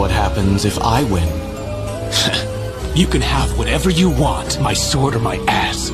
what happens if I win. You can have whatever you want, my sword or my ass.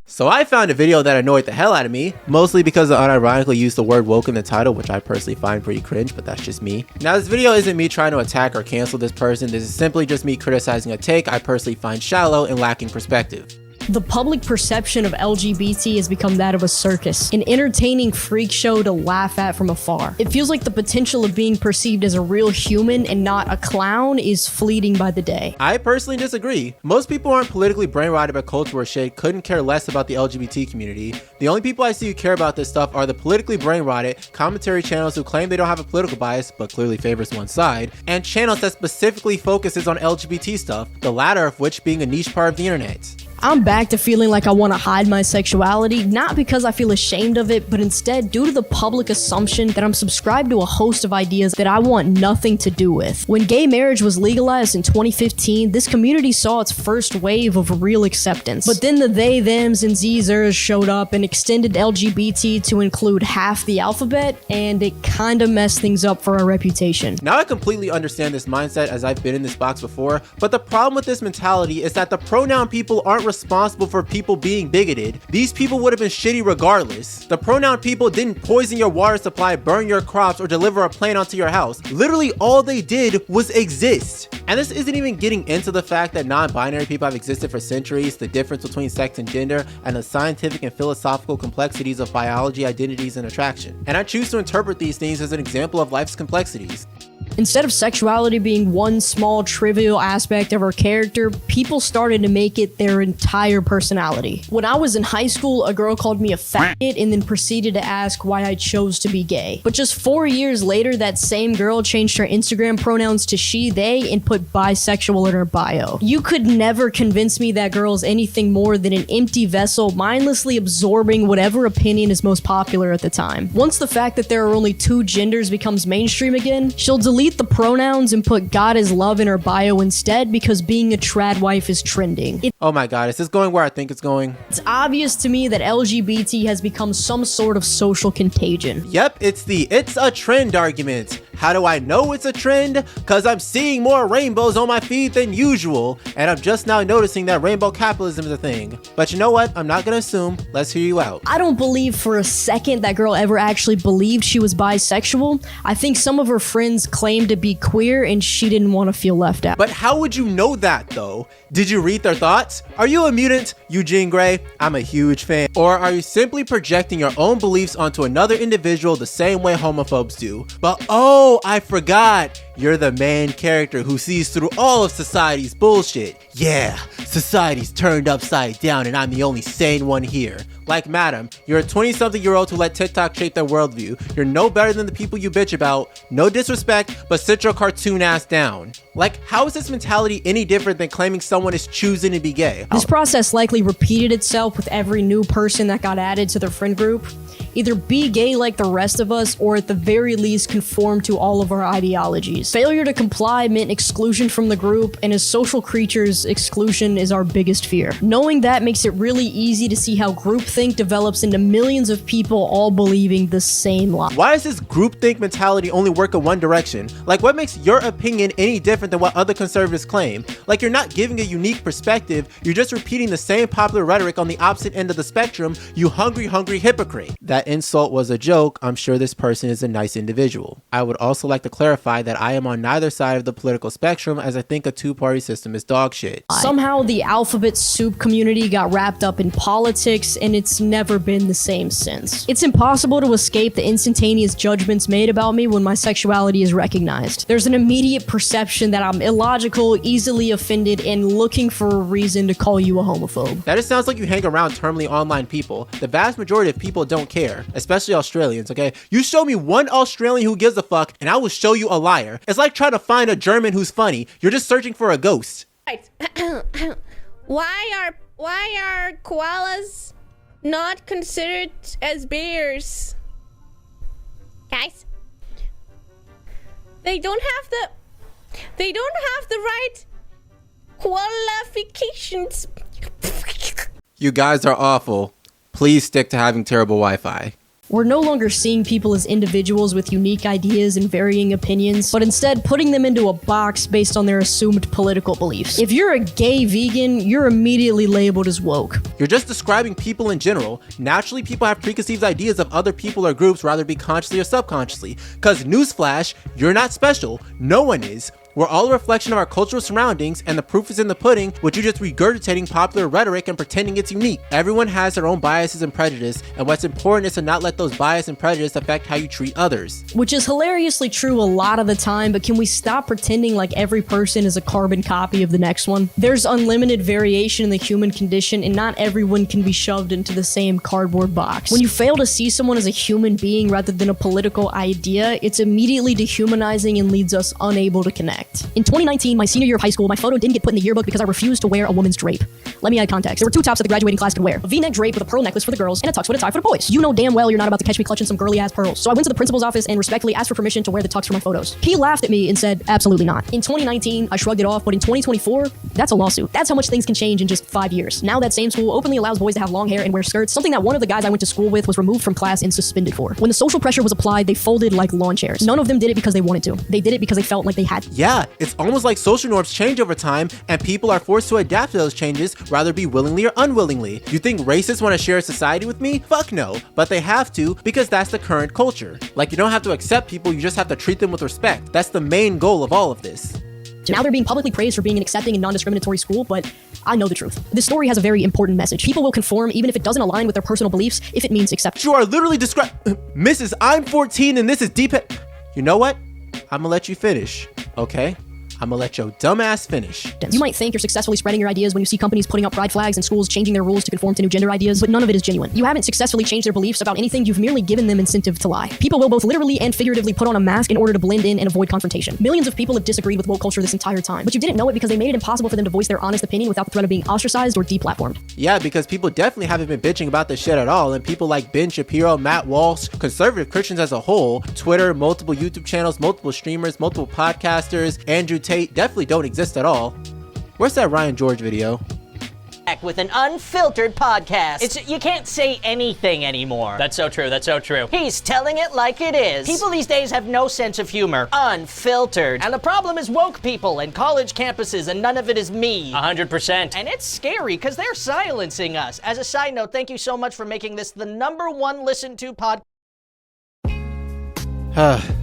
So I found a video that annoyed the hell out of me, mostly because I unironically used the word woke in the title, which I personally find pretty cringe, but that's just me. Now this video isn't me trying to attack or cancel this person, this is simply just me criticizing a take I personally find shallow and lacking perspective. The public perception of LGBT has become that of a circus, an entertaining freak show to laugh at from afar. It feels like the potential of being perceived as a real human and not a clown is fleeting by the day. I personally disagree. Most people aren't politically brainwashed by culture or shit, couldn't care less about the LGBT community. The only people I see who care about this stuff are the politically brainwashed commentary channels who claim they don't have a political bias but clearly favors one side, and channels that specifically focuses on LGBT stuff, the latter of which being a niche part of the internet. I'm back to feeling like I want to hide my sexuality, not because I feel ashamed of it, but instead due to the public assumption that I'm subscribed to a host of ideas that I want nothing to do with. When gay marriage was legalized in 2015, this community saw its first wave of real acceptance. But then the they, thems, and zers showed up and extended LGBT to include half the alphabet, and it kinda messed things up for our reputation. Now I completely understand this mindset as I've been in this box before, but the problem with this mentality is that the pronoun people aren't responsible for people being bigoted. These people would have been shitty regardless. The pronoun people didn't poison your water supply, burn your crops, or deliver a plane onto your house. Literally all they did was exist. And this isn't even getting into the fact that non-binary people have existed for centuries, the difference between sex and gender, and the scientific and philosophical complexities of biology, identities, and attraction. And I choose to interpret these things as an example of life's complexities. Instead of sexuality being one small trivial aspect of our character, people started to make it their entire personality. When I was in high school, a girl called me a faggot and then proceeded to ask why I chose to be gay. But just 4 years later, that same girl changed her Instagram pronouns to she, they, and put bisexual in her bio. You could never convince me that girl is anything more than an empty vessel, mindlessly absorbing whatever opinion is most popular at the time. Once the fact that there are only two genders becomes mainstream again, she'll delete the pronouns and put God is love in her bio instead because being a trad wife is trending. Oh my god, is this going where I think it's going? It's obvious to me that LGBT has become some sort of social contagion. Yep, it's a trend argument. How do I know it's a trend? Cause I'm seeing more rainbows on my feed than usual, and I'm just now noticing that rainbow capitalism is a thing. But you know what? I'm not gonna assume. Let's hear you out. I don't believe for a second that girl ever actually believed she was bisexual. I think some of her friends claimed to be queer and she didn't want to feel left out. But how would you know that though? Did you read their thoughts? Are you a mutant, Eugene Gray? I'm a huge fan. Or are you simply projecting your own beliefs onto another individual the same way homophobes do? But oh, I forgot. You're the main character who sees through all of society's bullshit. Yeah, society's turned upside down and I'm the only sane one here. Like madam, you're a 20-something-year-old who let TikTok shape their worldview. You're no better than the people you bitch about. No disrespect, but sit your cartoon ass down. Like, how is this mentality any different than claiming someone is choosing to be gay? This process likely repeated itself with every new person that got added to their friend group. Either be gay like the rest of us, or at the very least conform to all of our ideologies. Failure to comply meant exclusion from the group, and as social creatures, exclusion is our biggest fear. Knowing that makes it really easy to see how groupthink develops into millions of people all believing the same lie. Why does this groupthink mentality only work in one direction? Like, what makes your opinion any different than what other conservatives claim? Like, you're not giving a unique perspective, you're just repeating the same popular rhetoric on the opposite end of the spectrum, you hungry hypocrite. That insult was a joke. I'm sure this person is a nice individual. I would also like to clarify that I am on neither side of the political spectrum, as I think a two-party system is dog shit. Somehow the alphabet soup community got wrapped up in politics, and it's never been the same since. It's impossible to escape the instantaneous judgments made about me when my sexuality is recognized. There's an immediate perception that I'm illogical, easily offended, and looking for a reason to call you a homophobe. That just sounds like you hang around terminally online people. The vast majority of people don't care. Especially Australians, okay? You show me one Australian who gives a fuck, and I will show you a liar. It's like trying to find a German who's funny. You're just searching for a ghost. Right. Why are koalas not considered as bears? Guys, they don't have the right qualifications. You guys are awful. Please stick to having terrible Wi-Fi. We're no longer seeing people as individuals with unique ideas and varying opinions, but instead putting them into a box based on their assumed political beliefs. If you're a gay vegan, you're immediately labeled as woke. You're just describing people in general. Naturally, people have preconceived ideas of other people or groups, rather be consciously or subconsciously. Cause newsflash, you're not special. No one is. We're all a reflection of our cultural surroundings, and the proof is in the pudding, with you just regurgitating popular rhetoric and pretending it's unique. Everyone has their own biases and prejudice, and what's important is to not let those bias and prejudice affect how you treat others. Which is hilariously true a lot of the time, but can we stop pretending like every person is a carbon copy of the next one? There's unlimited variation in the human condition, and not everyone can be shoved into the same cardboard box. When you fail to see someone as a human being rather than a political idea, it's immediately dehumanizing and leads us unable to connect. In 2019, my senior year of high school, my photo didn't get put in the yearbook because I refused to wear a woman's drape. Let me add context. There were two tops that the graduating class could wear. A V-neck drape with a pearl necklace for the girls and a tux with a tie for the boys. You know damn well you're not about to catch me clutching some girly ass pearls. So I went to the principal's office and respectfully asked for permission to wear the tux for my photos. He laughed at me and said, absolutely not. In 2019, I shrugged it off, but in 2024, that's a lawsuit. That's how much things can change in just 5 years. Now that same school openly allows boys to have long hair and wear skirts, something that one of the guys I went to school with was removed from class and suspended for. When the social pressure was applied, they folded like lawn chairs. None of them did it because they wanted to. They did it because they felt like they had to. Yeah, it's almost like social norms change over time, and people are forced to adapt to those changes, rather be willingly or unwillingly. You think racists want to share a society with me? Fuck no, but they have to, because that's the current culture. Like, you don't have to accept people, you just have to treat them with respect. That's the main goal of all of this. So now they're being publicly praised for being an accepting and non-discriminatory school, but I know the truth. This story has a very important message. People will conform even if it doesn't align with their personal beliefs, if it means acceptance. You are literally Mrs. I'm 14 and this is deep. You know what? I'm gonna let you finish, okay? I'm gonna let your dumbass finish. You might think you're successfully spreading your ideas when you see companies putting up pride flags and schools changing their rules to conform to new gender ideas, but none of it is genuine. You haven't successfully changed their beliefs about anything, you've merely given them incentive to lie. People will both literally and figuratively put on a mask in order to blend in and avoid confrontation. Millions of people have disagreed with woke culture this entire time, but you didn't know it because they made it impossible for them to voice their honest opinion without the threat of being ostracized or deplatformed. Yeah, because people definitely haven't been bitching about this shit at all, and people like Ben Shapiro, Matt Walsh, conservative Christians as a whole, Twitter, multiple YouTube channels, multiple streamers, multiple podcasters, Andrew Tate definitely don't exist at all. Where's that Ryan George video? With an unfiltered podcast. You can't say anything anymore. That's so true, that's so true. He's telling it like it is. People these days have no sense of humor. Unfiltered. And the problem is woke people and college campuses, and none of it is me. 100%. And it's scary because they're silencing us. As a side note, thank you so much for making this the #1 listened to podcast.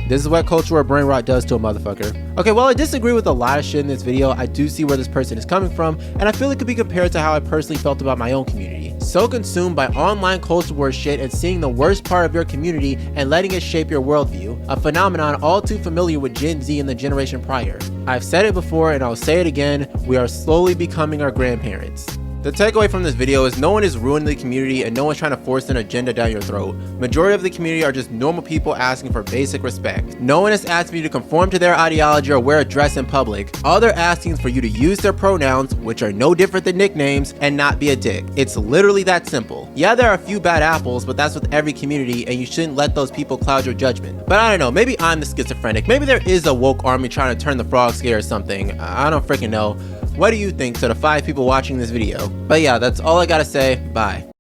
This is what culture or brain rot does to a motherfucker. Okay, while I disagree with a lot of shit in this video, I do see where this person is coming from, and I feel it could be compared to how I personally felt about my own community. So consumed by online culture war shit and seeing the worst part of your community and letting it shape your worldview, a phenomenon all too familiar with Gen Z and the generation prior. I've said it before and I'll say it again, we are slowly becoming our grandparents. The takeaway from this video is no one is ruining the community and no one's trying to force an agenda down your throat. Majority of the community are just normal people asking for basic respect. No one is asking you to conform to their ideology or wear a dress in public. All they're asking is for you to use their pronouns, which are no different than nicknames, and not be a dick. It's literally that simple. Yeah, there are a few bad apples, but that's with every community and you shouldn't let those people cloud your judgment. But I don't know, maybe I'm the schizophrenic. Maybe there is a woke army trying to turn the frog scare or something. I don't freaking know. What do you think to the 5 people watching this video? But yeah, that's all I gotta say. Bye.